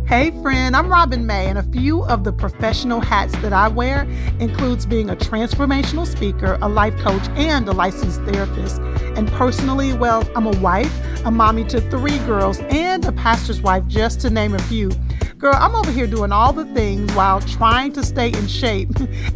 Hey friend, I'm Robin May, and a few of the professional hats that I wear includes being a transformational speaker, a life coach, and a licensed therapist. And personally, well, I'm a wife, a mommy to 3 girls, and a pastor's wife, just to name a few. Girl, I'm over here doing all the things while trying to stay in shape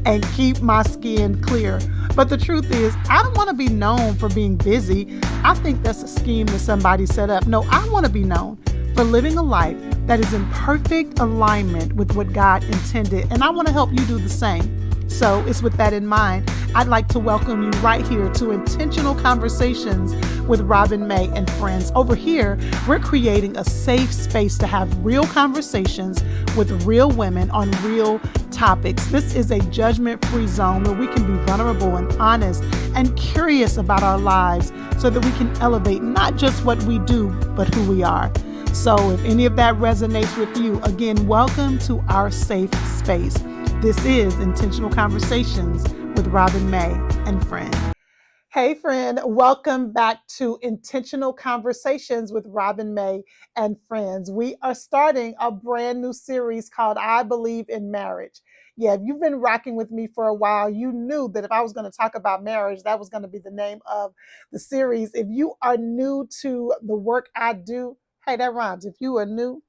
and keep my skin clear. But the truth is, I don't want to be known for being busy. I think that's a scheme that somebody set up. No, I want to be known for living a life that is in perfect alignment with what God intended. And I want to help you do the same. So it's with that in mind, I'd like to welcome you right here to Intentional Conversations with Robin May and friends. Over here, we're creating a safe space to have real conversations with real women on real topics. This is a judgment-free zone where we can be vulnerable and honest and curious about our lives so that we can elevate not just what we do, but who we are. So if any of that resonates with you, again, welcome to our safe space. This is Intentional Conversations with Robin May and friends. Hey friend, welcome back to Intentional Conversations with Robin May and friends. We are starting a brand new series called I Believe in Marriage. Yeah, if you've been rocking with me for a while, you knew that if I was going to talk about marriage, that was going to be the name of the series. If you are new to the work I do, hey, that rhymes. If you are new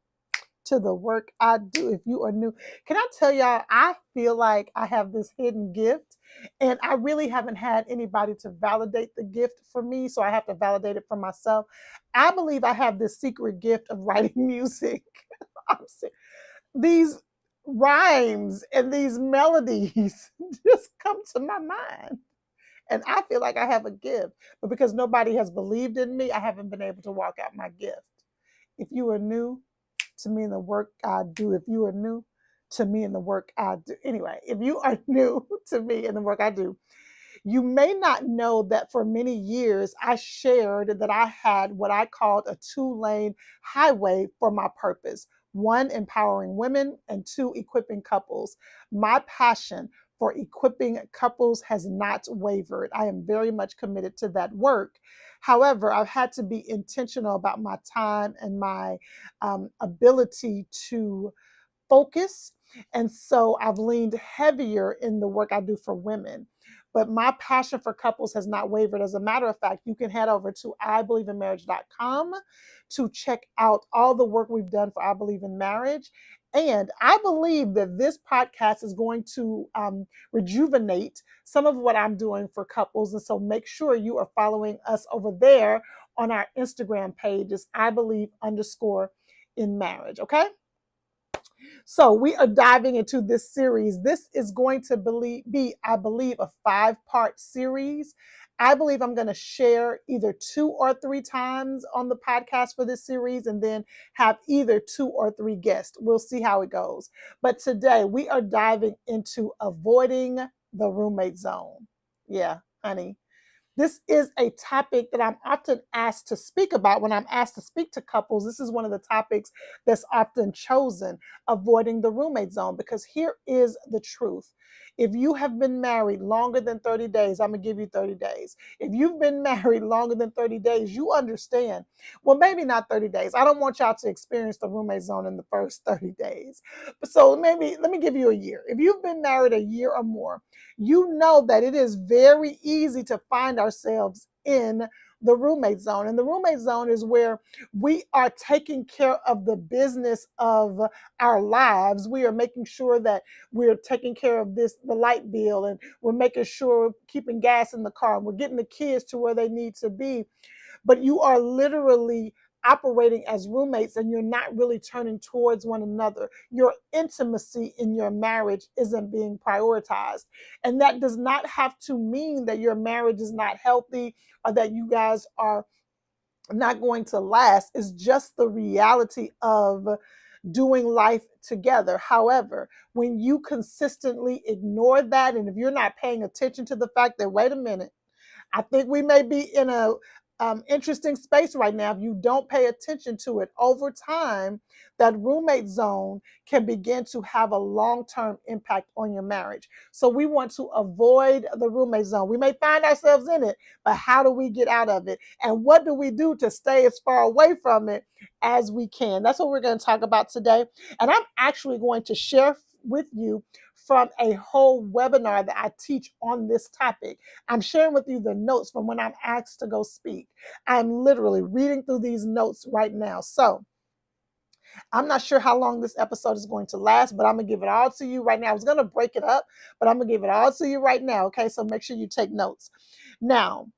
to the work I do, if you are new, can I tell y'all, I feel like I have this hidden gift and I really haven't had anybody to validate the gift for me. So I have to validate it for myself. I believe I have this secret gift of writing music. These rhymes and these melodies just come to my mind. And I feel like I have a gift, but because nobody has believed in me, I haven't been able to walk out my gift. If you are new to me and the work I do, if you are new to me and the work I do, anyway, if you are new to me and the work I do, you may not know that for many years I shared that I had what I called a 2-lane highway for my purpose. One, empowering women, and two, equipping couples. My passion for equipping couples has not wavered. I am very much committed to that work. However, I've had to be intentional about my time and my ability to focus. And so I've leaned heavier in the work I do for women. But my passion for couples has not wavered. As a matter of fact, you can head over to ibelieveinmarriage.com to check out all the work we've done for I Believe in Marriage. And I believe that this podcast is going to rejuvenate some of what I'm doing for couples. And so make sure you are following us over there on our Instagram page. It's I Believe _ in marriage. Okay. So we are diving into this series. This is going to be, I believe, a 5-part series. I believe I'm going to share either 2 or 3 times on the podcast for this series and then have either 2 or 3 guests. We'll see how it goes. But today we are diving into avoiding the roommate zone. Yeah, honey. This is a topic that I'm often asked to speak about when I'm asked to speak to couples. This is one of the topics that's often chosen, avoiding the roommate zone, because here is the truth. If you have been married longer than 30 days, I'm going to give you 30 days. If you've been married longer than 30 days, you understand. Well, maybe not 30 days. I don't want y'all to experience the roommate zone in the first 30 days. So maybe let me give you a year. If you've been married a year or more, you know that it is very easy to find ourselves in the roommate zone. And the roommate zone is where we are taking care of the business of our lives. We are making sure that we're taking care of the light bill, and we're making sure we're keeping gas in the car, and we're getting the kids to where they need to be. But you are literally operating as roommates and you're not really turning towards one another. Your intimacy in your marriage isn't being prioritized. And that does not have to mean that your marriage is not healthy or that you guys are not going to last. It's just the reality of doing life together. However, when you consistently ignore that, and if you're not paying attention to the fact that, wait a minute, I think we may be in a interesting space right now. If you don't pay attention to it over time, that roommate zone can begin to have a long-term impact on your marriage. So we want to avoid the roommate zone. We may find ourselves in it, but how do we get out of it? And what do we do to stay as far away from it as we can? That's what we're going to talk about today. And I'm actually going to share with you from a whole webinar that I teach on this topic. I'm sharing with you the notes from when I'm asked to go speak. I'm literally reading through these notes right now. So I'm not sure how long this episode is going to last, but I'm going to give it all to you right now. I was going to break it up, but I'm going to give it all to you right now. Okay, so make sure you take notes. Now,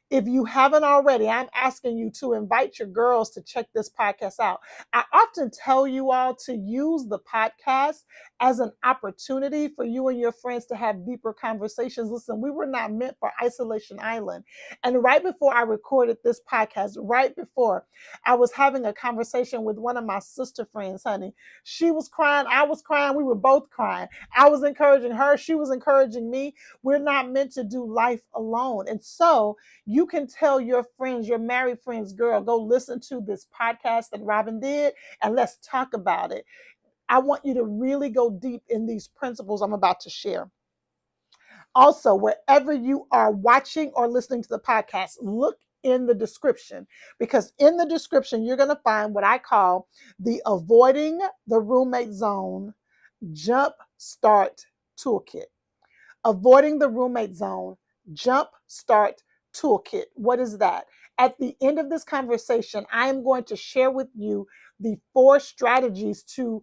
if you haven't already, I'm asking you to invite your girls to check this podcast out. I often tell you all to use the podcast as an opportunity for you and your friends to have deeper conversations. Listen, we were not meant for Isolation Island. And right before I recorded this podcast, right before, I was having a conversation with one of my sister friends, honey. She was crying. I was crying. We were both crying. I was encouraging her. She was encouraging me. We're not meant to do life alone. And so, you can tell your friends, your married friends, girl, go listen to this podcast that Robin did and let's talk about it. I want you to really go deep in these principles I'm about to share. Also, wherever you are watching or listening to the podcast, look in the description, because in the description, you're going to find what I call the Avoiding the Roommate Zone Jump Start Toolkit. Avoiding the Roommate Zone Jump Start Toolkit. What is that? At the end of this conversation, I am going to share with you the 4 strategies to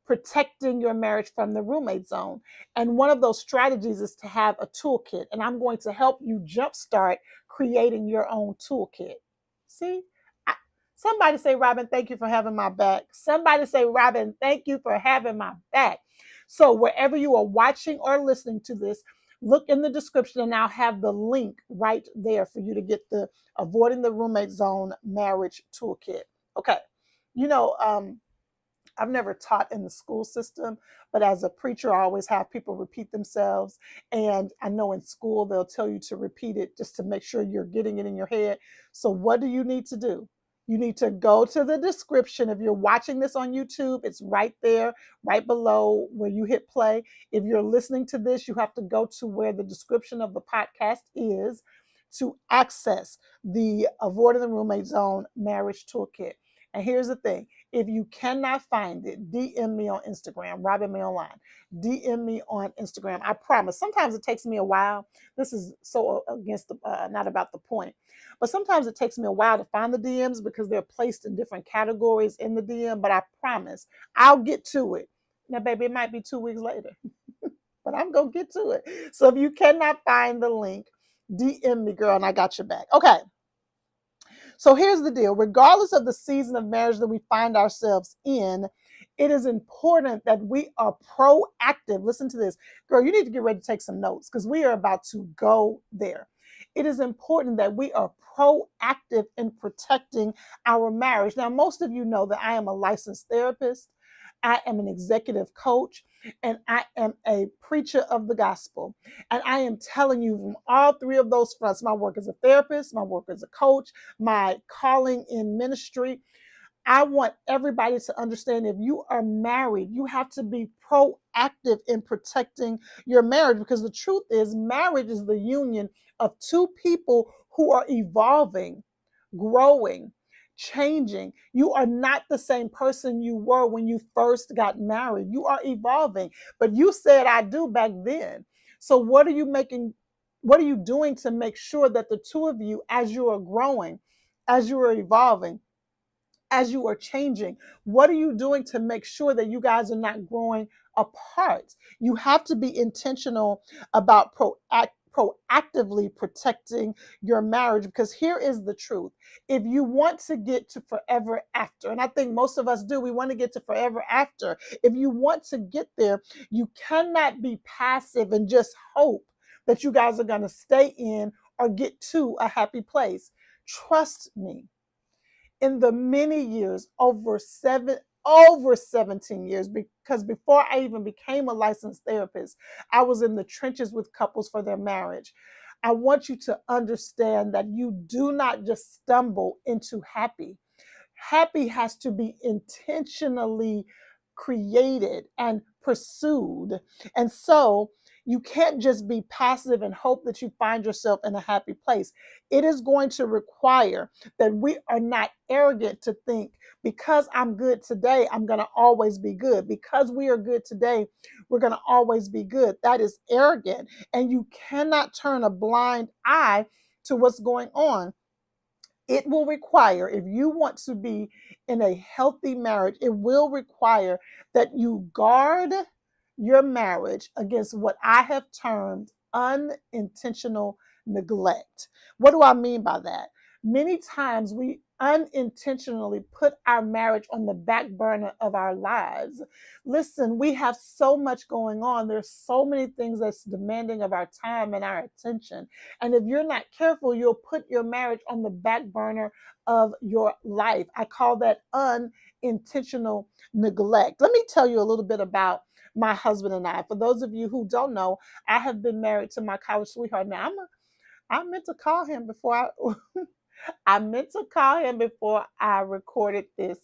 protecting your marriage from the roommate zone. And one of those strategies is to have a toolkit. And I'm going to help you jumpstart creating your own toolkit. See? Somebody say, Robin, thank you for having my back. Somebody say, Robin, thank you for having my back. So wherever you are watching or listening to this, look in the description and I'll have the link right there for you to get the Avoiding the Roommate Zone Marriage Toolkit. Okay. You know, I've never taught in the school system, but as a preacher, I always have people repeat themselves. And I know in school, they'll tell you to repeat it just to make sure you're getting it in your head. So what do you need to do? You need to go to the description. If you're watching this on YouTube, it's right there, right below where you hit play. If you're listening to this, you have to go to where the description of the podcast is to access the Avoiding the Roommate Zone Marriage Toolkit. And here's the thing. If you cannot find it, DM me on Instagram, Robin May Online. DM me on Instagram. I promise. Sometimes it takes me a while. This is so against not about the point. But sometimes it takes me a while to find the DMs because they're placed in different categories in the DM. But I promise I'll get to it. Now, baby, it might be 2 weeks later, but I'm going to get to it. So if you cannot find the link, DM me, girl, and I got your back. Okay. So here's the deal. Regardless of the season of marriage that we find ourselves in, it is important that we are proactive. Listen to this. Girl, you need to get ready to take some notes because we are about to go there. It is important that we are proactive in protecting our marriage. Now, most of you know that I am a licensed therapist. I am an executive coach, and I am a preacher of the gospel. And I am telling you from all 3 of those fronts, my work as a therapist, my work as a coach, my calling in ministry. I want everybody to understand if you are married, you have to be proactive in protecting your marriage, because the truth is marriage is the union of 2 people who are evolving, growing, changing. You are not the same person you were when you first got married. You are evolving, but you said I do back then. So what are you doing to make sure that the 2 of you, as you are growing, as you are evolving, as you are changing, what are you doing to make sure that you guys are not growing apart? You have to be intentional about proactively protecting your marriage, because here is the truth. If you want to get to forever after, and I think most of us do, we want to get to forever after. If you want to get there, you cannot be passive and just hope that you guys are going to stay in or get to a happy place. Trust me. In the many years, over 17 years, because before I even became a licensed therapist, I was in the trenches with couples for their marriage. I want you to understand that you do not just stumble into happy. Happy has to be intentionally created and pursued. And so you can't just be passive and hope that you find yourself in a happy place. It is going to require that we are not arrogant to think because I'm good today, I'm going to always be good. Because we are good today, we're going to always be good. That is arrogant. And you cannot turn a blind eye to what's going on. It will require, if you want to be in a healthy marriage, it will require that you guard your marriage against what I have termed unintentional neglect. What do I mean by that? Many times we unintentionally put our marriage on the back burner of our lives. Listen, we have so much going on. There's so many things that's demanding of our time and our attention. And if you're not careful, you'll put your marriage on the back burner of your life. I call that unintentional neglect. Let me tell you a little bit about my husband and I. For those of you who don't know, I have been married to my college sweetheart. Now, I meant to call him before I meant to call him before I recorded this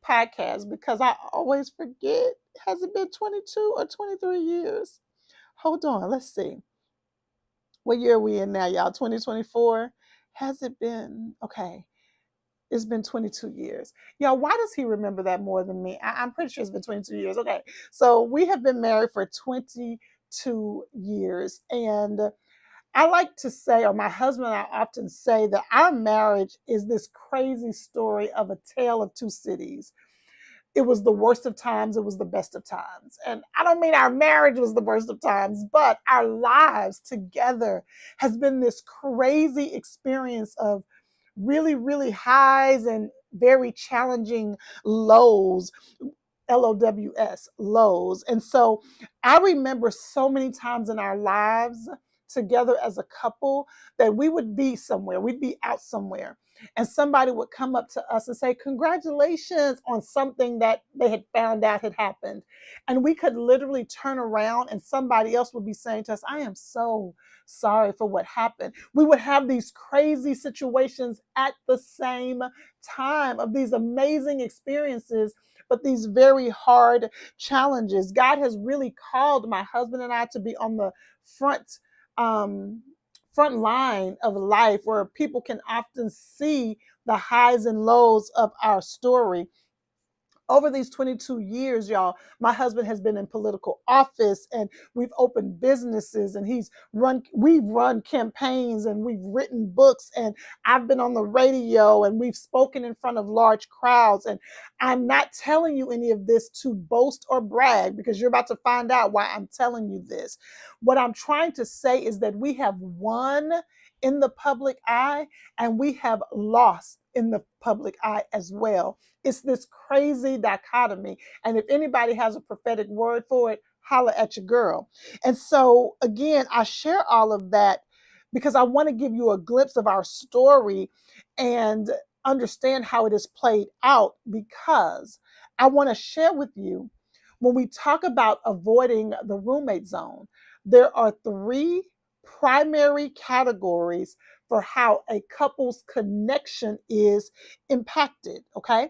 podcast because I always forget. Has it been 22 or 23 years? Hold on, let's see. What year are we in now, y'all? 2024? Has it been? Okay. It's been 22 years. Y'all, why does he remember that more than me? I'm pretty sure it's been 22 years. Okay. So we have been married for 22 years. And I like to say, or my husband and I often say, that our marriage is this crazy story of a tale of two cities. It was the worst of times, it was the best of times. And I don't mean our marriage was the worst of times, but our lives together has been this crazy experience of really, really highs and very challenging lows. LOWS, lows. And so I remember so many times in our lives together as a couple that we would be somewhere, we'd be out somewhere, and somebody would come up to us and say, "Congratulations on something that they had found out had happened." And we could literally turn around and somebody else would be saying to us, "I am so sorry for what happened." We would have these crazy situations at the same time of these amazing experiences, but these very hard challenges. God has really called my husband and I to be on the front um, front line of life where people can often see the highs and lows of our story. Over these 22 years, y'all, my husband has been in political office and we've opened businesses and we've run campaigns and we've written books and I've been on the radio and we've spoken in front of large crowds. And I'm not telling you any of this to boast or brag because you're about to find out why I'm telling you this. What I'm trying to say is that we have won in the public eye and we have lost in the public eye as well. It's this crazy dichotomy. And if anybody has a prophetic word for it, holla at your girl. And so, again, I share all of that because I want to give you a glimpse of our story and understand how it is played out, because I want to share with you when we talk about avoiding the roommate zone, there are three primary categories for how a couple's connection is impacted. Okay.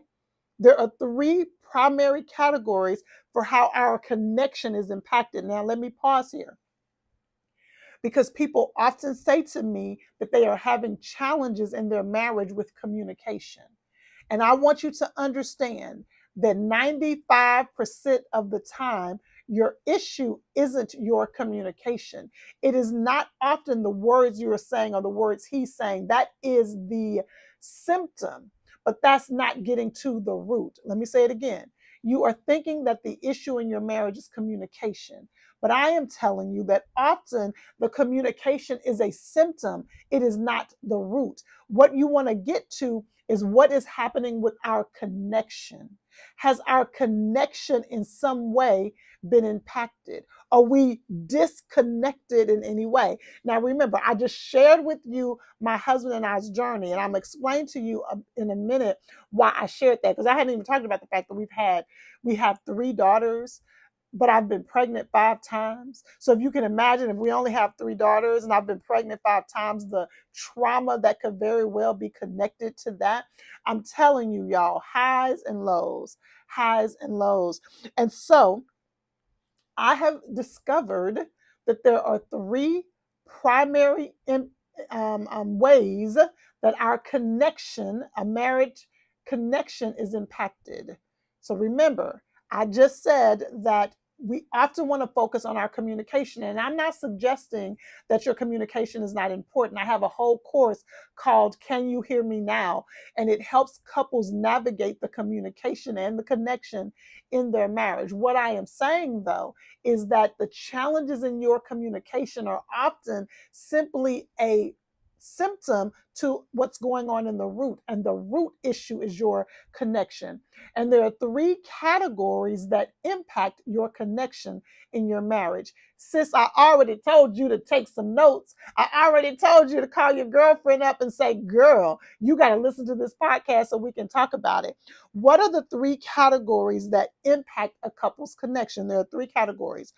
There are three primary categories for how our connection is impacted. Now, let me pause here because people often say to me that they are having challenges in their marriage with communication. And I want you to understand that 95% of the time, your issue isn't your communication. It is not often the words you are saying or the words he's saying. That is the symptom, but that's not getting to the root. Let me say it again. You are thinking that the issue in your marriage is communication. But I am telling you that often the communication is a symptom. It is not the root. What you want to get to is what is happening with our connection. Has our connection in some way been impacted? Are we disconnected in any way? Now, remember, I just shared with you my husband and I's journey, and I'm explaining to you in a minute why I shared that, because I hadn't even talked about the fact that we have three daughters. but I've been pregnant 5 times. So if you can imagine, if we only have 3 daughters and I've been pregnant 5 times, the trauma that could very well be connected to that. I'm telling you, y'all, highs and lows, highs and lows. And so I have discovered that there are three primary ways that our connection, a marriage connection, is impacted. So remember, I just said that we often want to focus on our communication. And I'm not suggesting that your communication is not important. I have a whole course called Can You Hear Me Now? And it helps couples navigate the communication and the connection in their marriage. What I am saying, though, is that the challenges in your communication are often simply a symptom to what's going on in the root. And the root issue is your connection. And there are three categories that impact your connection in your marriage. Sis, I already told you to take some notes. I already told you to call your girlfriend up and say, girl, you got to listen to this podcast so we can talk about it. What are the three categories that impact a couple's connection? There are three categories.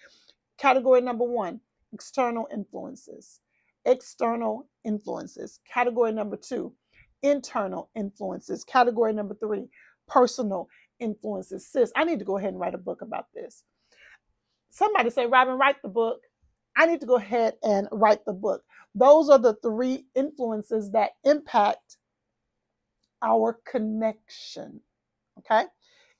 Category number one, external influences. External influences. Category number two, internal influences. Category number three, personal influences. Sis, I need to go ahead and write a book about this. Somebody say, Robin, write the book. I need to go ahead and write the book. Those are the three influences that impact our connection. Okay?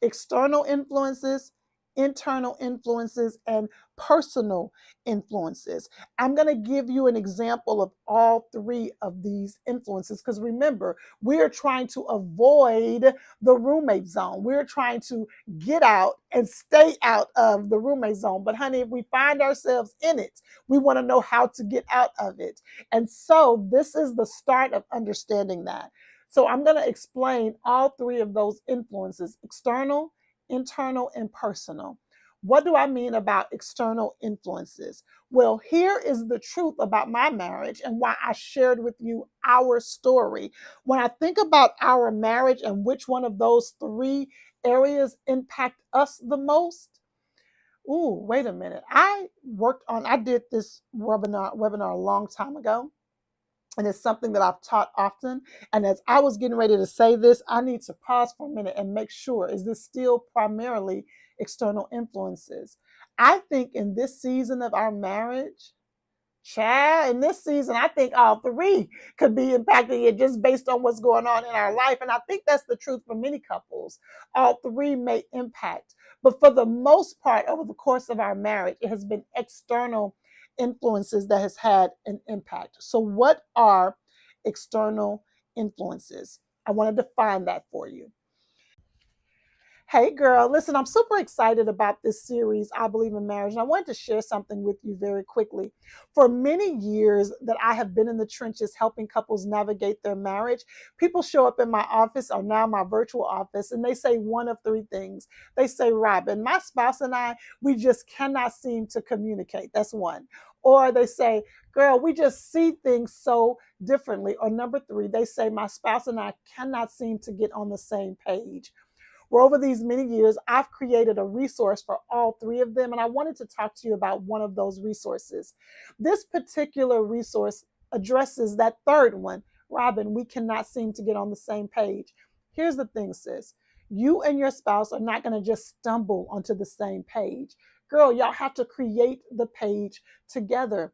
External influences, internal influences, and personal influences. I'm going to give you an example of all three of these influences because remember, we're trying to avoid the roommate zone. We're trying to get out and stay out of the roommate zone. But honey, if we find ourselves in it, we want to know how to get out of it. And so this is the start of understanding that. So I'm going to explain all three of those influences: external, internal, and personal. What do I mean about external influences? Well, here is the truth about my marriage and why I shared with you our story. When I think about our marriage and which one of those three areas impact us the most, ooh, wait a minute. I did this webinar a long time ago. And it's something that I've taught often. And as I was getting ready to say this, I need to pause for a minute and make sure, is this still primarily external influences? I think in this season of our marriage, child, in this season, I think all three could be impacting it just based on what's going on in our life. And I think that's the truth for many couples. All three may impact. But for the most part, over the course of our marriage, it has been external influences that has had an impact. So what are external influences? I want to define that for you. Hey girl, listen, I'm super excited about this series, I Believe in Marriage, and I wanted to share something with you very quickly. For many years that I have been in the trenches helping couples navigate their marriage, people show up in my office or now my virtual office and they say one of three things. They say, Robin, my spouse and I, we just cannot seem to communicate. That's one. Or they say, girl, we just see things so differently. Or number three, they say, my spouse and I cannot seem to get on the same page. Well, over these many years, I've created a resource for all three of them, and I wanted to talk to you about one of those resources. This particular resource addresses that third one. Robin, we cannot seem to get on the same page. Here's the thing, sis. You and your spouse are not going to just stumble onto the same page. Girl, y'all have to create the page together.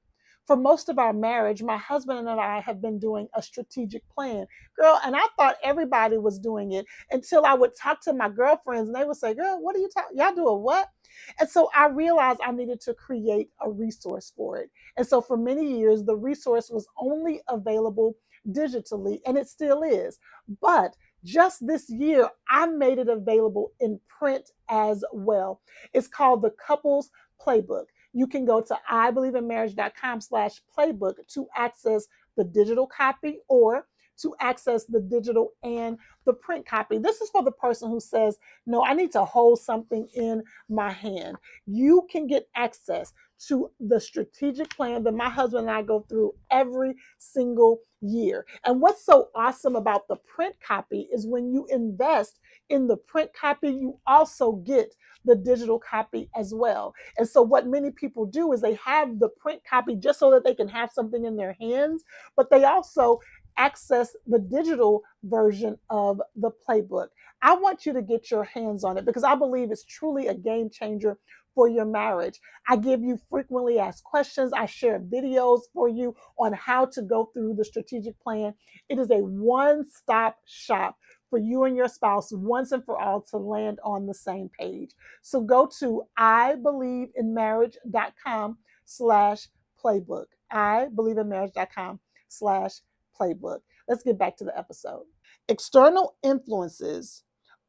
For most of our marriage, my husband and I have been doing a strategic plan. Girl, and I thought everybody was doing it until I would talk to my girlfriends and they would say, girl, what are you talking? Y'all doing what? And so I realized I needed to create a resource for it. And so for many years, the resource was only available digitally, and it still is. But just this year, I made it available in print as well. It's called the Couples Playbook. You can go to ibelieveinmarriage.com/playbook to access the digital copy or to access the digital and the print copy. This is for the person who says, no, I need to hold something in my hand. You can get access to the strategic plan that my husband and I go through every single year. And what's so awesome about the print copy is when you invest in the print copy, you also get the digital copy as well. And so, what many people do is they have the print copy just so that they can have something in their hands, but they also access the digital version of the playbook. I want you to get your hands on it because I believe it's truly a game changer for your marriage. I give you frequently asked questions. I share videos for you on how to go through the strategic plan. It is a one-stop shop for you and your spouse once and for all to land on the same page. So go to ibelieveinmarriage.com slash playbook. ibelieveinmarriage.com slash playbook. Let's get back to the episode. External influences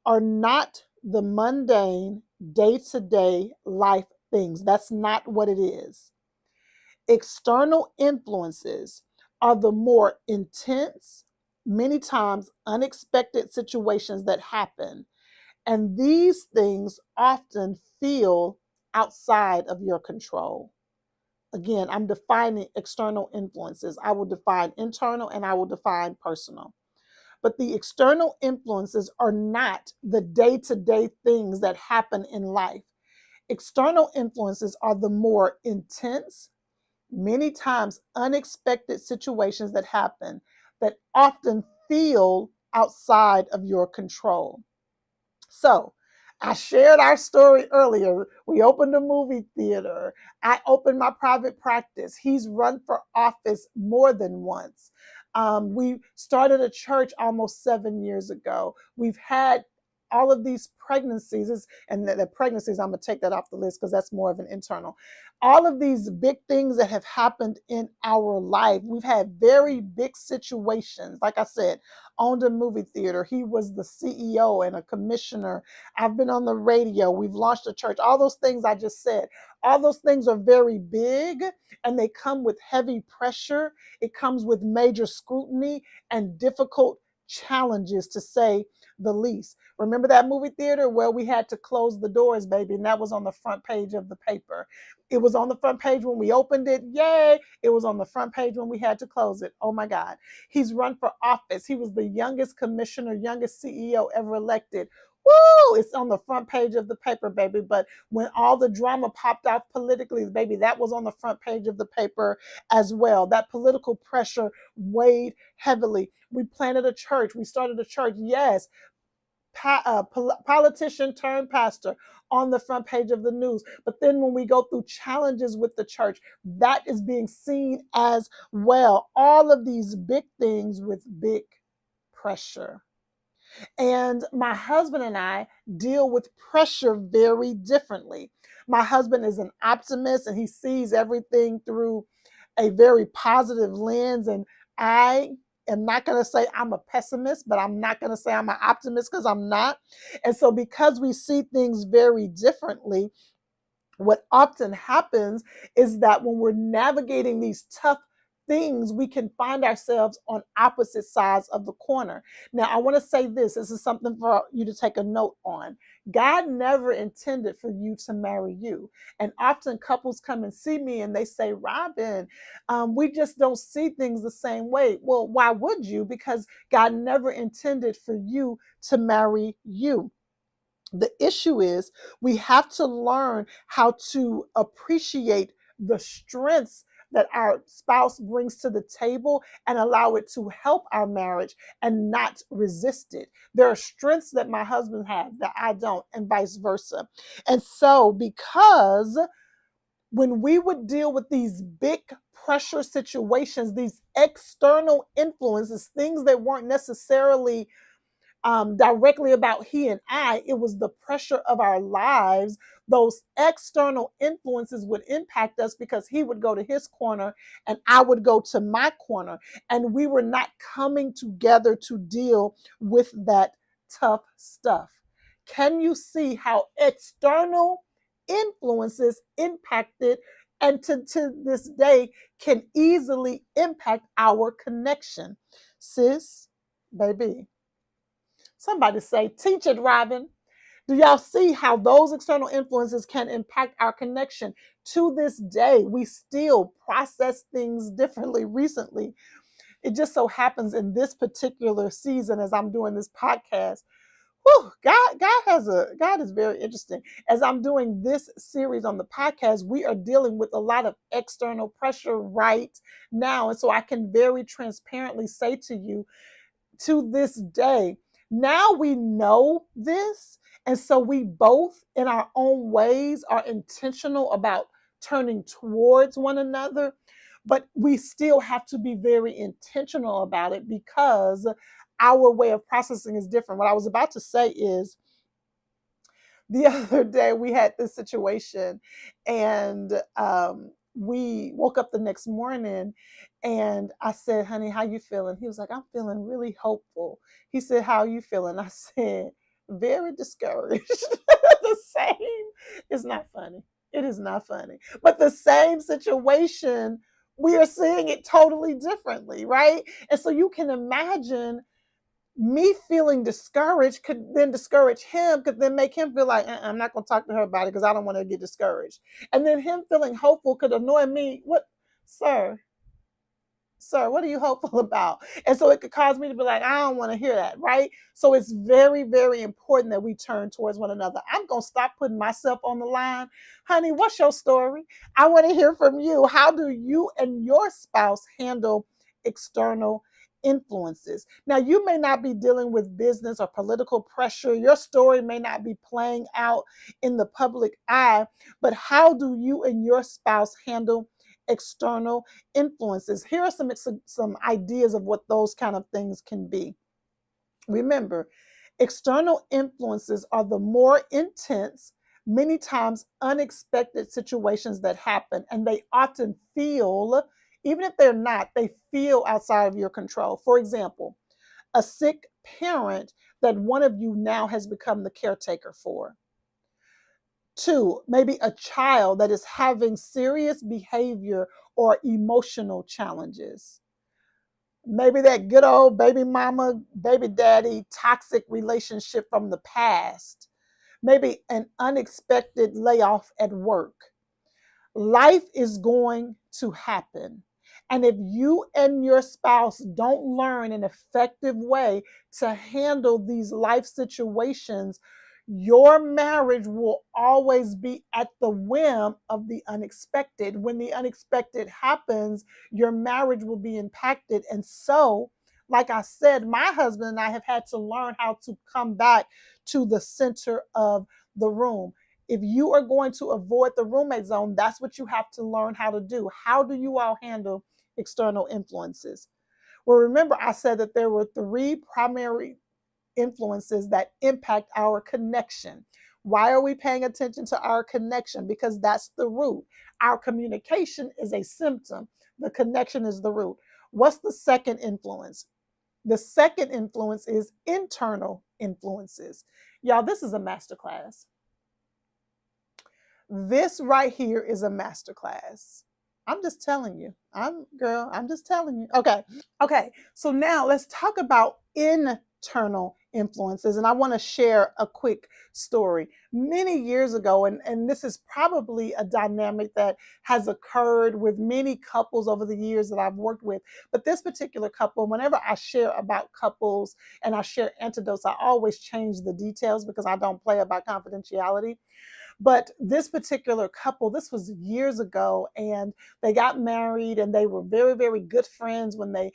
are not the mundane day-to-day life things. That's not what it is. External influences are the more intense, many times unexpected situations that happen. And these things often feel outside of your control. Again, I'm defining external influences. I will define internal and I will define personal. But the external influences are not the day-to-day things that happen in life. External influences are the more intense, many times unexpected situations that happen that often feel outside of your control. So, I shared our story earlier. We opened a movie theater. I opened my private practice. He's run for office more than once. We started a church almost 7 years ago. We've had all of these pregnancies, and the pregnancies, I'm going to take that off the list because that's more of an internal. All of these big things that have happened in our life. We've had very big situations. Like I said, owned a movie theater. He was the CEO and a commissioner. I've been on the radio. We've launched a church. All those things I just said. All those things are very big and they come with heavy pressure. It comes with major scrutiny and difficult challenges, to say the least. Remember that movie theater? Well, we had to close the doors, baby, and that was on the front page of the paper. It was on the front page when we opened it. Yay! It was on the front page when we had to close it. Oh my God. He's run for office. He was the youngest commissioner, youngest CEO ever elected. Woo! It's on the front page of the paper, baby. But when all the drama popped out politically, baby, that was on the front page of the paper as well. That political pressure weighed heavily. We planted a church. We started a church. Yes. Politician turned pastor on the front page of the news. But then when we go through challenges with the church, that is being seen as well. All of these big things with big pressure. And my husband and I deal with pressure very differently. My husband is an optimist and he sees everything through a very positive lens. And I am not going to say I'm a pessimist, but I'm not going to say I'm an optimist because I'm not. And so, because we see things very differently, what often happens is that when we're navigating these tough things, we can find ourselves on opposite sides of the corner. Now, I want to say this. This is something for you to take a note on. God never intended for you to marry you. And often couples come and see me and they say, Robin, we just don't see things the same way. Well, why would you? Because God never intended for you to marry you. The issue is we have to learn how to appreciate the strengths that our spouse brings to the table and allow it to help our marriage and not resist it. There are strengths that my husband has that I don't, and vice versa. And so, because when we would deal with these big pressure situations, these external influences, things that weren't necessarily directly about he and I, it was the pressure of our lives. Those external influences would impact us because he would go to his corner and I would go to my corner. And we were not coming together to deal with that tough stuff. Can you see how external influences impacted and to this day can easily impact our connection? Sis, baby. Somebody say, teach it, Robin. Do y'all see how those external influences can impact our connection? To this day, we still process things differently. Recently, it just so happens in this particular season, as I'm doing this podcast, Whew, God is very interesting. As I'm doing this series on the podcast, we are dealing with a lot of external pressure right now. And so I can very transparently say to you, to this day, now we know this. And so we both, in our own ways, are intentional about turning towards one another. But we still have to be very intentional about it because our way of processing is different. What I was about to say is, the other day we had this situation, and we woke up the next morning, and I said, honey, how you feeling? He was like, I'm feeling really hopeful. He said, how are you feeling? I said, very discouraged. The same. It's not funny. It is not funny, but the same situation, we are seeing it totally differently, right? And so you can imagine, me feeling discouraged could then discourage him, could then make him feel like, I'm not going to talk to her about it because I don't want to get discouraged. And then him feeling hopeful could annoy me. What, sir? Sir, what are you hopeful about? And so it could cause me to be like, I don't want to hear that, right? So it's very, very important that we turn towards one another. I'm going to stop putting myself on the line. Honey, what's your story? I want to hear from you. How do you and your spouse handle external influences? Now, you may not be dealing with business or political pressure. Your story may not be playing out in the public eye, but how do you and your spouse handle external influences? Here are some ideas of what those kind of things can be. Remember, external influences are the more intense, many times unexpected situations that happen, and they often feel, even if they're not, they feel outside of your control. For example, a sick parent that one of you now has become the caretaker for. Two, maybe a child that is having serious behavior or emotional challenges. Maybe that good old baby mama, baby daddy toxic relationship from the past. Maybe an unexpected layoff at work. Life is going to happen. And if you and your spouse don't learn an effective way to handle these life situations, your marriage will always be at the whim of the unexpected. When the unexpected happens, your marriage will be impacted. And so, like I said, my husband and I have had to learn how to come back to the center of the room. If you are going to avoid the roommate zone, that's what you have to learn how to do. How do you all handle external influences? Well, remember, I said that there were three primary influences that impact our connection. Why are we paying attention to our connection? Because that's the root. Our communication is a symptom, the connection is the root. What's the second influence? The second influence is internal influences. Y'all, this is a masterclass. This right here is a masterclass. I'm just telling you. I'm just telling you. Okay. Okay. So now let's talk about internal influences. And I want to share a quick story. Many years ago, and this is probably a dynamic that has occurred with many couples over the years that I've worked with. But this particular couple, whenever I share about couples and I share antidotes, I always change the details because I don't play about confidentiality. But this particular couple, this was years ago, and they got married, and they were very, very good friends when they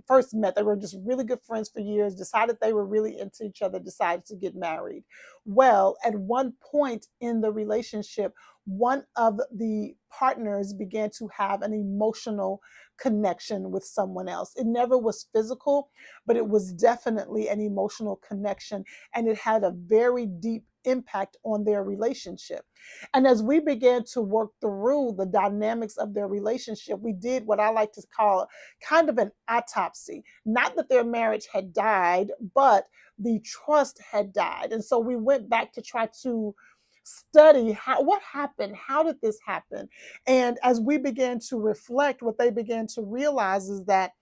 first met. They were just really good friends for years. Decided they were really into each other. Decided to get married. Well, at one point in the relationship, one of the partners began to have an emotional connection with someone else. It never was physical, but it was definitely an emotional connection, and it had a very deep impact on their relationship. And as we began to work through the dynamics of their relationship, we did what I like to call kind of an autopsy. Not that their marriage had died, but the trust had died. And so we went back to try to study what happened, how did this happen? And as we began to reflect, what they began to realize is that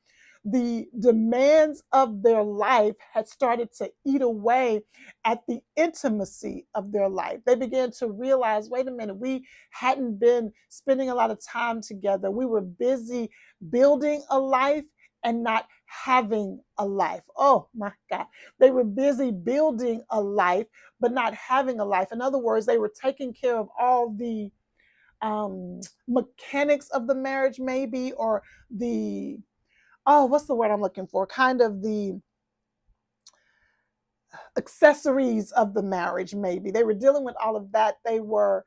the demands of their life had started to eat away at the intimacy of their life. They began to realize, wait a minute, we hadn't been spending a lot of time together. We were busy building a life and not having a life. Oh my God. They were busy building a life, but not having a life. In other words, they were taking care of all the mechanics of the marriage, maybe, or the, oh, what's the word I'm looking for? Kind of the accessories of the marriage, maybe. They were dealing with all of that. They were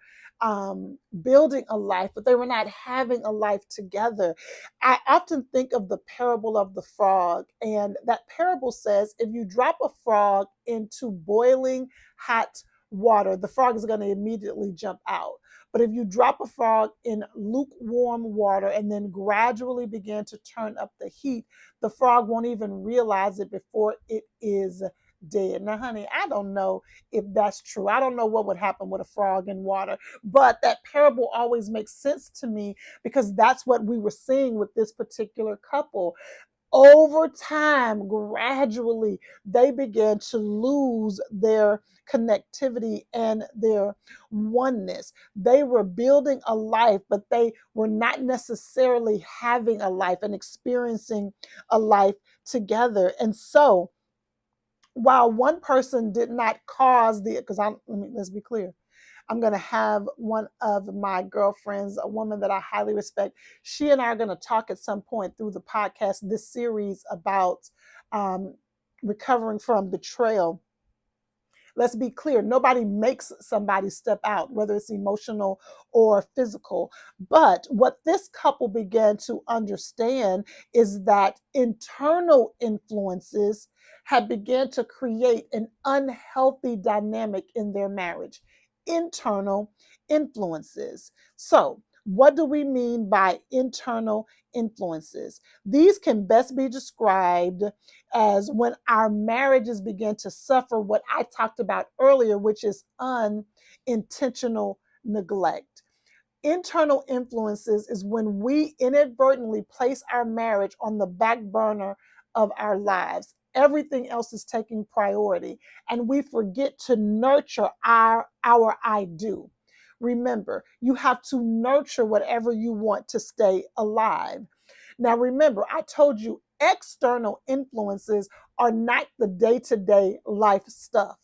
building a life, but they were not having a life together. I often think of the parable of the frog, and that parable says if you drop a frog into boiling hot water, the frog is going to immediately jump out. But if you drop a frog in lukewarm water and then gradually begin to turn up the heat, the frog won't even realize it before it is dead. Now, honey, I don't know if that's true. I don't know what would happen with a frog in water, but that parable always makes sense to me because that's what we were seeing with this particular couple. Over time, gradually, they began to lose their connectivity and their oneness. They were building a life, but they were not necessarily having a life and experiencing a life together. And so, while one person did not cause the, because let's be clear, I'm going to have one of my girlfriends, a woman that I highly respect. She and I are going to talk at some point through the podcast, this series about um, recovering from betrayal. Let's be clear, nobody makes somebody step out, whether it's emotional or physical. But what this couple began to understand is that internal influences had begun to create an unhealthy dynamic in their marriage. Internal influences. So, what do we mean by internal influences? These can best be described as when our marriages begin to suffer what I talked about earlier, which is unintentional neglect. Internal influences is when we inadvertently place our marriage on the back burner of our lives. Everything else is taking priority, and we forget to nurture our I do. Remember, you have to nurture whatever you want to stay alive. Now, remember, I told you external influences are not the day to day life stuff,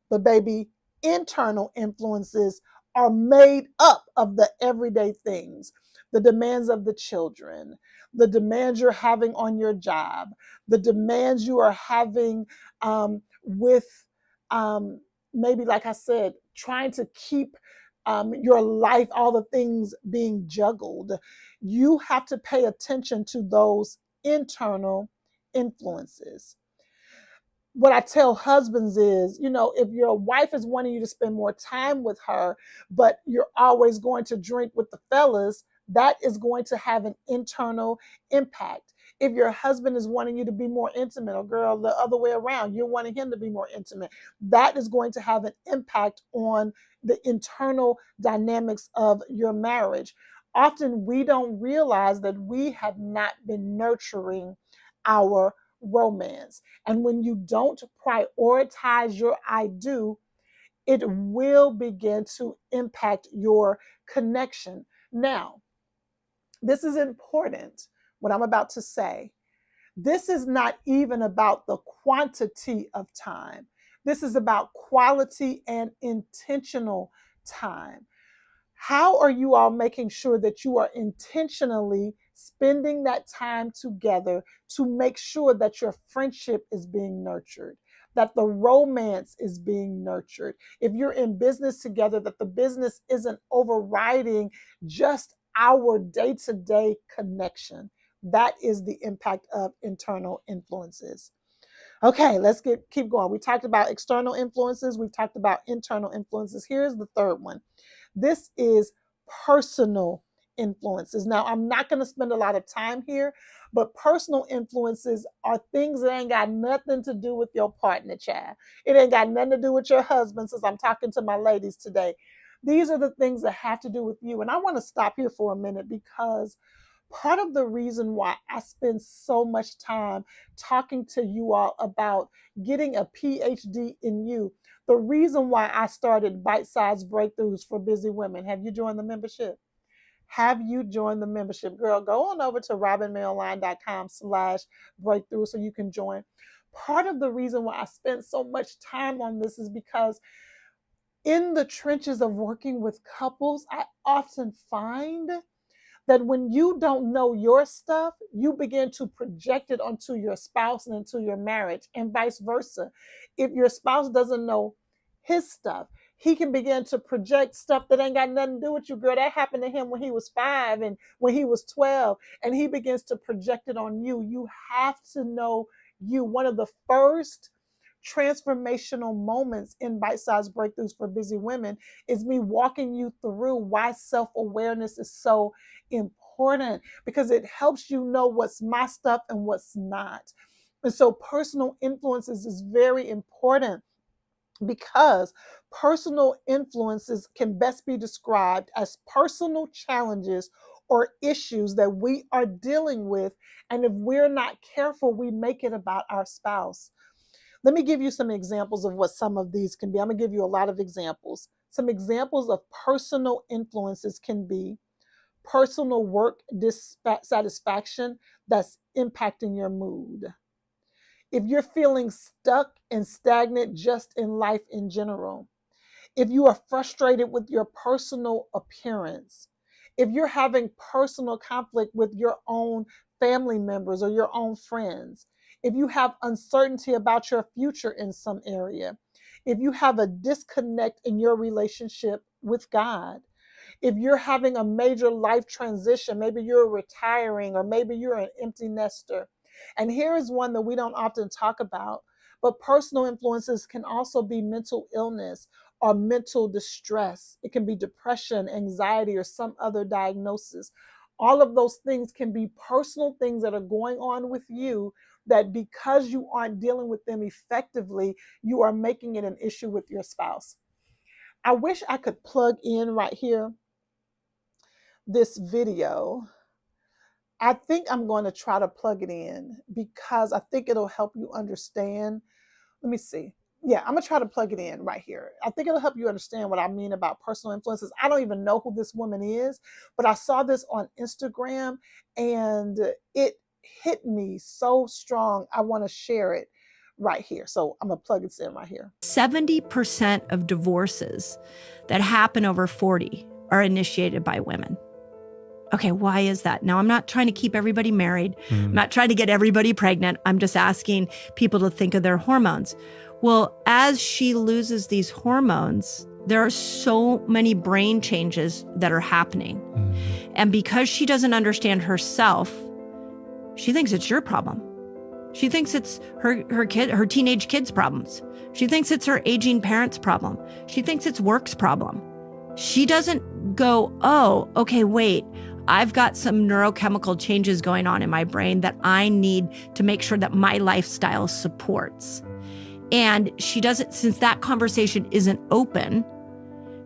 but baby, internal influences are made up of the everyday things, the demands of the children, the demands you're having on your job, the demands you are having with maybe, like I said, trying to keep your life, all the things being juggled. You have to pay attention to those internal influences. What I tell husbands is, if your wife is wanting you to spend more time with her, but you're always going to drink with the fellas, that is going to have an internal impact. If your husband is wanting you to be more intimate, or girl, the other way around, you're wanting him to be more intimate, that is going to have an impact on the internal dynamics of your marriage. Often we don't realize that we have not been nurturing our romance. And when you don't prioritize your I do, it will begin to impact your connection. Now, this is important, what I'm about to say. This is not even about the quantity of time. This is about quality and intentional time. How are you all making sure that you are intentionally spending that time together to make sure that your friendship is being nurtured, that the romance is being nurtured? If you're in business together, that the business isn't overriding just our day to day connection. That is the impact of internal influences. Okay, let's keep going. We talked about external influences, we've talked about internal influences. Here's the third one. This is personal influences. Now, I'm not going to spend a lot of time here, but personal influences are things that ain't got nothing to do with your partner, child. It ain't got nothing to do with your husband, since I'm talking to my ladies today. These are the things that have to do with you. And I want to stop here for a minute, because part of the reason why I spend so much time talking to you all about getting a PhD in you, the reason why I started Bite Size Breakthroughs for Busy Women. Have you joined the membership? Have you joined the membership? Girl, go on over to robinmayonline.com/breakthrough so you can join. Part of the reason why I spent so much time on this is because in the trenches of working with couples, I often find that when you don't know your stuff, you begin to project it onto your spouse and into your marriage, and vice versa. If your spouse doesn't know his stuff, he can begin to project stuff that ain't got nothing to do with you, girl. That happened to him when he was 5 and when he was 12, and he begins to project it on you. You have to know you. One of the first transformational moments in bite-sized breakthroughs for busy women is me walking you through why self-awareness is so important, because it helps you know what's my stuff and what's not. And so personal influences is very important, because personal influences can best be described as personal challenges or issues that we are dealing with. And if we're not careful, we make it about our spouse. Let me give you some examples of what some of these can be. I'm going to give you a lot of examples. Some examples of personal influences can be personal work dissatisfaction that's impacting your mood. If you're feeling stuck and stagnant just in life in general, if you are frustrated with your personal appearance, if you're having personal conflict with your own family members or your own friends, if you have uncertainty about your future in some area, if you have a disconnect in your relationship with God, if you're having a major life transition, maybe you're retiring or maybe you're an empty nester. And here is one that we don't often talk about, but personal influences can also be mental illness or mental distress. It can be depression, anxiety, or some other diagnosis. All of those things can be personal things that are going on with you that, because you aren't dealing with them effectively, you are making it an issue with your spouse. I wish I could plug in right here this video. I think I'm going to try to plug it in because I think it'll help you understand. Let me see. Yeah, I'm going to try to plug it in right here. I think it'll help you understand what I mean about personal influences. I don't even know who this woman is, but I saw this on Instagram and it hit me so strong. I want to share it right here. So I'm going to plug it in right here. 70% of divorces that happen over 40 are initiated by women. Okay, why is that? Now, I'm not trying to keep everybody married. I'm not trying to get everybody pregnant. I'm just asking people to think of their hormones. Well, as she loses these hormones, there are so many brain changes that are happening. And because she doesn't understand herself, she thinks it's your problem. She thinks it's her teenage kid's problems. She thinks it's her aging parents' problem. She thinks it's work's problem. She doesn't go, oh, okay, wait, I've got some neurochemical changes going on in my brain that I need to make sure that my lifestyle supports. And she doesn't, since that conversation isn't open,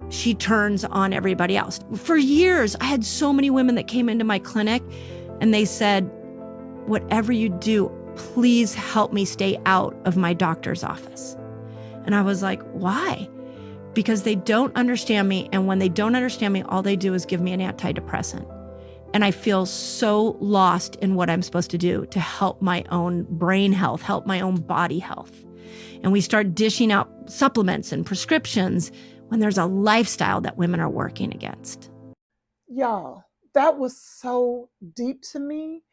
she turns on everybody else. For years, I had so many women that came into my clinic and they said, whatever you do, please help me stay out of my doctor's office. And I was like, why? Because they don't understand me. And when they don't understand me, all they do is give me an antidepressant. And I feel so lost in what I'm supposed to do to help my own brain health, help my own body health. And we start dishing out supplements and prescriptions when there's a lifestyle that women are working against. Y'all, that was so deep to me,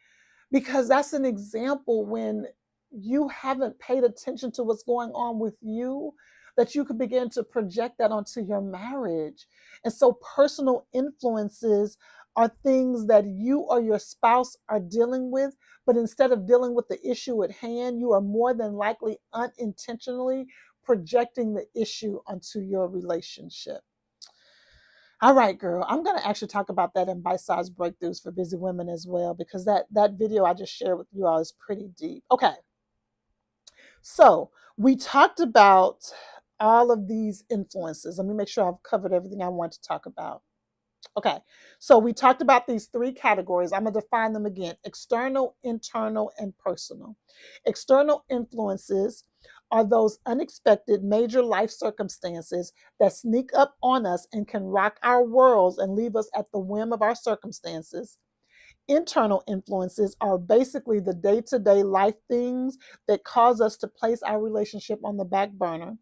because that's an example when you haven't paid attention to what's going on with you, that you could begin to project that onto your marriage. And so personal influences are things that you or your spouse are dealing with, but instead of dealing with the issue at hand, you are more than likely unintentionally projecting the issue onto your relationship. All right, girl, I'm going to actually talk about that in bite-sized breakthroughs for busy women as well, because that video I just shared with you all is pretty deep. Okay, so we talked about all of these influences. Let me make sure I've covered everything I want to talk about. Okay, so we talked about these 3 categories. I'm going to define them again: external, internal, and personal. External influences are those unexpected major life circumstances that sneak up on us and can rock our worlds and leave us at the whim of our circumstances. Internal influences are basically the day to day life things that cause us to place our relationship on the back burner.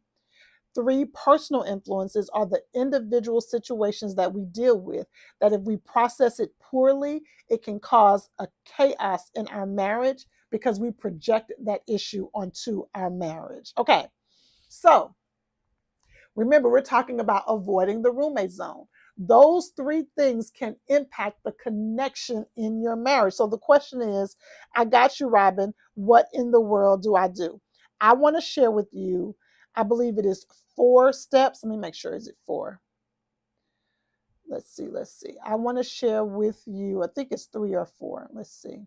Three, personal influences are the individual situations that we deal with, that if we process it poorly, it can cause a chaos in our marriage because we project that issue onto our marriage. Okay, so remember, we're talking about avoiding the roommate zone. Those three things can impact the connection in your marriage. So the question is, I got you, Robin. What in the world do I do? I want to share with you, I believe it is 4 steps. Let me make sure, is it 4? Let's see. I want to share with you, I think it's 3 or 4. Let's see.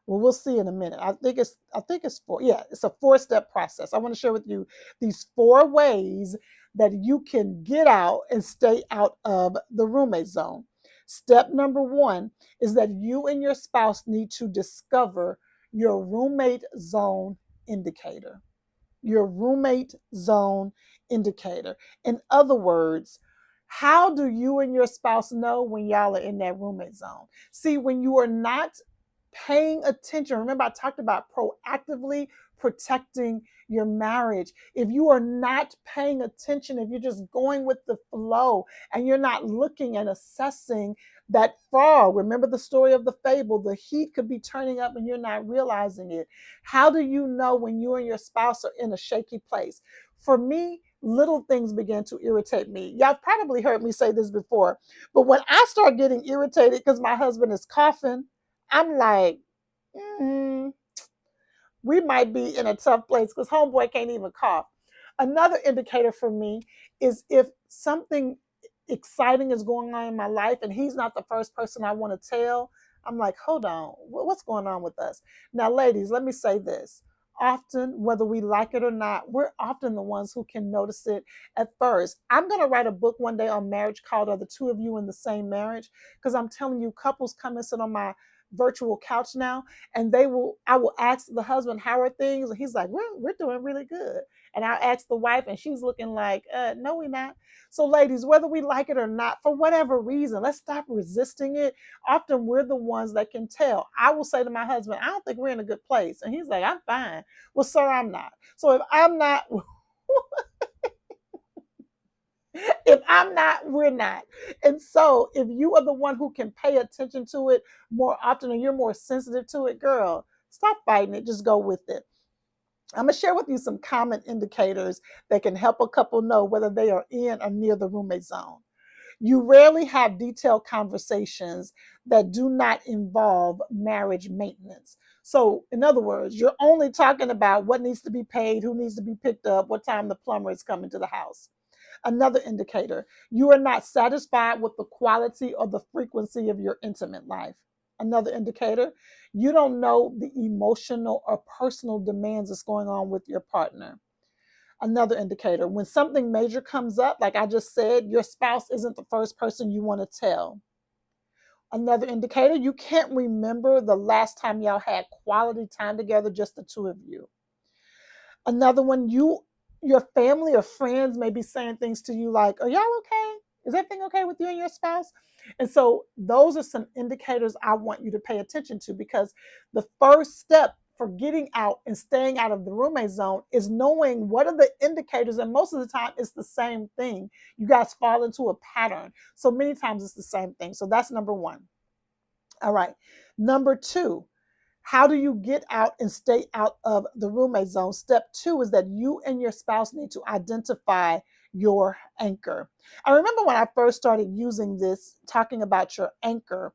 Well, we'll see in a minute. I think it's 4. Yeah, it's a 4-step process. I want to share with you these 4 ways that you can get out and stay out of the roommate zone. Step number 1 is that you and your spouse need to discover your roommate zone indicator. Your roommate zone indicator. In other words, how do you and your spouse know when y'all are in that roommate zone? See, when you are not paying attention. Remember, I talked about proactively protecting your marriage. If you are not paying attention, if you're just going with the flow and you're not looking and assessing that fog, remember the story of the fable, the heat could be turning up and you're not realizing it. How do you know when you and your spouse are in a shaky place? For me, little things began to irritate me. Y'all probably heard me say this before, but when I start getting irritated because my husband is coughing, I'm like, we might be in a tough place because homeboy can't even cough. Another indicator for me is if something exciting is going on in my life and he's not the first person I want to tell, I'm like, hold on, what's going on with us? Now, ladies, let me say this. Often, whether we like it or not, we're often the ones who can notice it at first. I'm going to write a book one day on marriage called Are the Two of You in the Same Marriage? Because I'm telling you, couples come and sit on my virtual couch now, and I will ask the husband, how are things? And he's like, we're doing really good. And I'll ask the wife, and she's looking like, no, we're not. So ladies, whether we like it or not, for whatever reason, let's stop resisting it. Often we're the ones that can tell. I will say to my husband, I don't think we're in a good place. And he's like, I'm fine. Well, sir, I'm not. So if I'm not, if I'm not, we're not. And so if you are the one who can pay attention to it more often and you're more sensitive to it, girl, stop fighting it. Just go with it. I'm going to share with you some common indicators that can help a couple know whether they are in or near the roommate zone. You rarely have detailed conversations that do not involve marriage maintenance. So, in other words, you're only talking about what needs to be paid, who needs to be picked up, what time the plumber is coming to the house. Another indicator, you are not satisfied with the quality or the frequency of your intimate life. Another indicator, you don't know the emotional or personal demands that's going on with your partner. Another indicator, when something major comes up, like I just said, your spouse isn't the first person you want to tell. Another indicator, you can't remember the last time y'all had quality time together, just the two of you. Another one, your family or friends may be saying things to you like, are y'all okay? Is everything okay with you and your spouse? And so those are some indicators I want you to pay attention to, because the first step for getting out and staying out of the roommate zone is knowing what are the indicators. And most of the time it's the same thing. You guys fall into a pattern. So many times it's the same thing. So that's number 1. All right. Number 2, how do you get out and stay out of the roommate zone? Step 2 is that you and your spouse need to identify your anchor. I remember when I first started using this, talking about your anchor,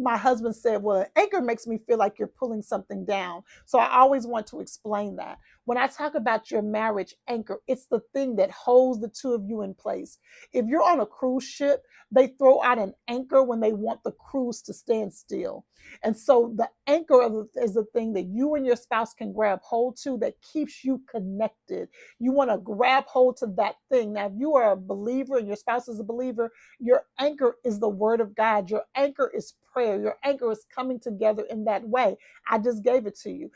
my husband said, well, an anchor makes me feel like you're pulling something down. So I always want to explain that. When I talk about your marriage anchor, it's the thing that holds the two of you in place. If you're on a cruise ship, they throw out an anchor when they want the cruise to stand still. And so the anchor is the thing that you and your spouse can grab hold to that keeps you connected. You want to grab hold to that thing. Now, if you are a believer and your spouse is a believer, your anchor is the word of God. Your anchor is prayer. Your anchor is coming together in that way. I just gave it to you.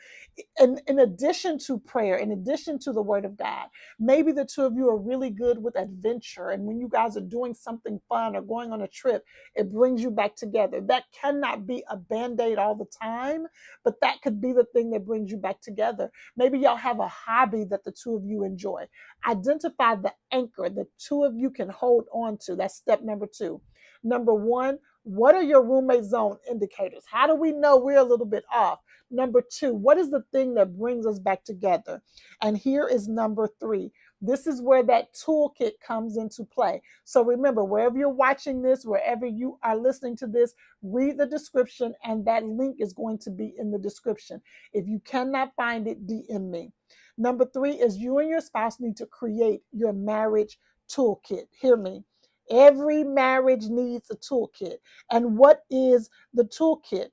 And in addition to prayer, in addition to the word of God, maybe the two of you are really good with adventure. And when you guys are doing something fun or going on a trip, it brings you back together. That cannot be a band-aid all the time, but that could be the thing that brings you back together. Maybe y'all have a hobby that the two of you enjoy. Identify the anchor the two of you can hold on to. That's step number 2. Number 1, what are your roommate zone indicators? How do we know we're a little bit off? Number 2, what is the thing that brings us back together? And here is number 3. This is where that toolkit comes into play. So remember, wherever you're watching this, wherever you are listening to this, read the description, and that link is going to be in the description. If you cannot find it, DM me. Number 3 is you and your spouse need to create your marriage toolkit. Hear me. Every marriage needs a toolkit. And what is the toolkit?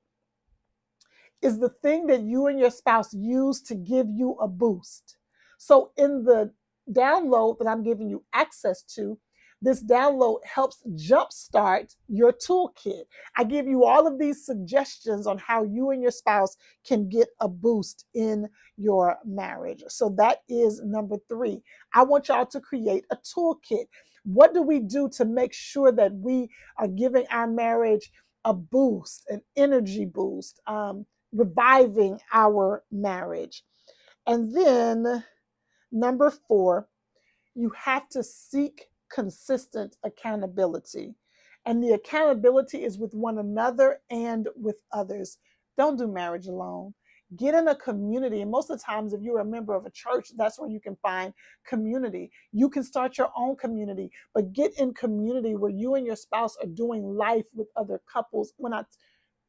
Is the thing that you and your spouse use to give you a boost. So in the download that I'm giving you access to, this download helps jumpstart your toolkit. I give you all of these suggestions on how you and your spouse can get a boost in your marriage. So that is number 3. I want y'all to create a toolkit. What do we do to make sure that we are giving our marriage a boost, an energy boost, reviving our marriage? And then number 4, you have to seek consistent accountability. And the accountability is with one another and with others. Don't do marriage alone. Get in a community. And most of the times, if you're a member of a church, that's where you can find community. You can start your own community, but get in community where you and your spouse are doing life with other couples. When I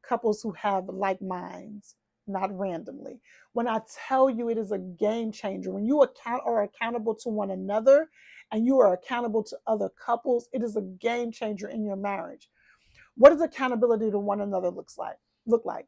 couples who have like minds, not randomly. When I tell you it is a game changer, when you are accountable to one another and you are accountable to other couples, it is a game changer in your marriage. What does accountability to one another look like?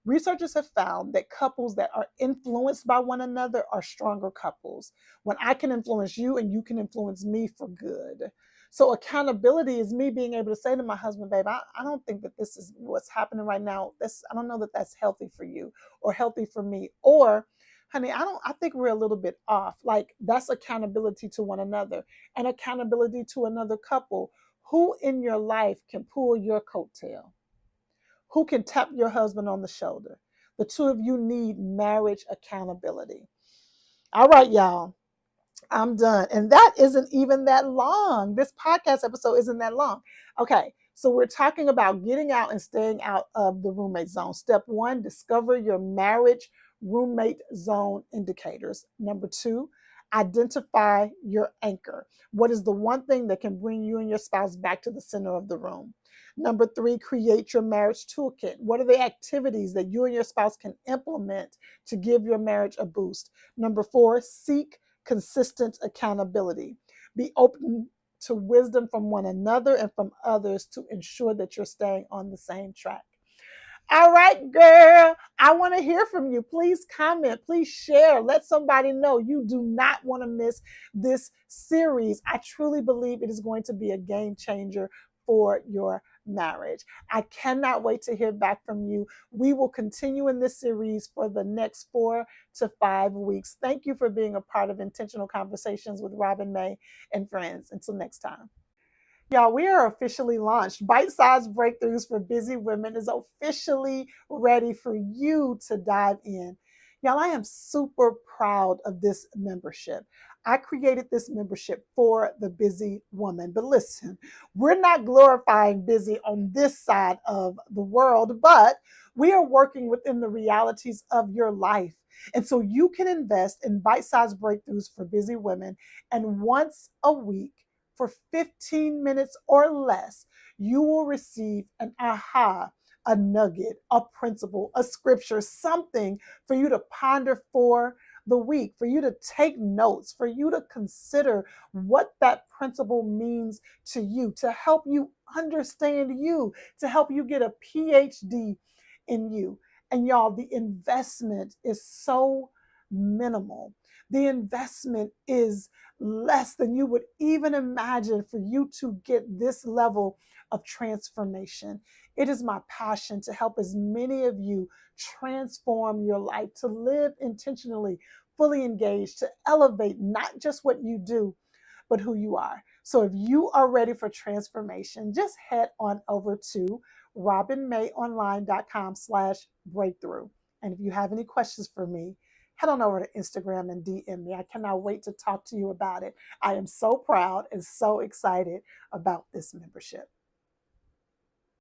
Researchers have found that couples that are influenced by one another are stronger couples. When I can influence you and you can influence me for good. So accountability is me being able to say to my husband, babe, I don't think that this is what's happening right now. I don't know that that's healthy for you or healthy for me. Or, honey, I think we're a little bit off. Like, that's accountability to one another and accountability to another couple. Who in your life can pull your coattail? Who can tap your husband on the shoulder? The two of you need marriage accountability. All right, y'all. I'm done. And that isn't even that long. This podcast episode isn't that long. Okay, so we're talking about getting out and staying out of the roommate zone. Step 1, discover your marriage roommate zone indicators. Number 2, identify your anchor. What is the one thing that can bring you and your spouse back to the center of the room? Number 3, create your marriage toolkit. What are the activities that you and your spouse can implement to give your marriage a boost? Number 4, seek consistent accountability. Be open to wisdom from one another and from others to ensure that you're staying on the same track. All right, girl, I want to hear from you. Please comment, please share. Let somebody know you do not want to miss this series. I truly believe it is going to be a game changer for your marriage. I cannot wait to hear back from you. We will continue in this series for the next 4 to 5 weeks. Thank you for being a part of Intentional Conversations with Robin May and friends. Until next time. Y'all, we are officially launched. Bite-sized Breakthroughs for Busy Women is officially ready for you to dive in. Y'all, I am super proud of this membership. I created this membership for the busy woman. But listen, we're not glorifying busy on this side of the world, but we are working within the realities of your life. And so you can invest in Bite-sized Breakthroughs for Busy Women, and once a week, for 15 minutes or less, you will receive an aha, a nugget, a principle, a scripture, something for you to ponder for the week, for you to take notes, for you to consider what that principle means to you, to help you understand you, to help you get a PhD in you. And y'all, the investment is so minimal. The investment is less than you would even imagine for you to get this level of transformation. It is my passion to help as many of you transform your life, to live intentionally, fully engaged, to elevate not just what you do, but who you are. So if you are ready for transformation, just head on over to robinmayonline.com/breakthrough. And if you have any questions for me, head on over to Instagram and DM me. I cannot wait to talk to you about it. I am so proud and so excited about this membership.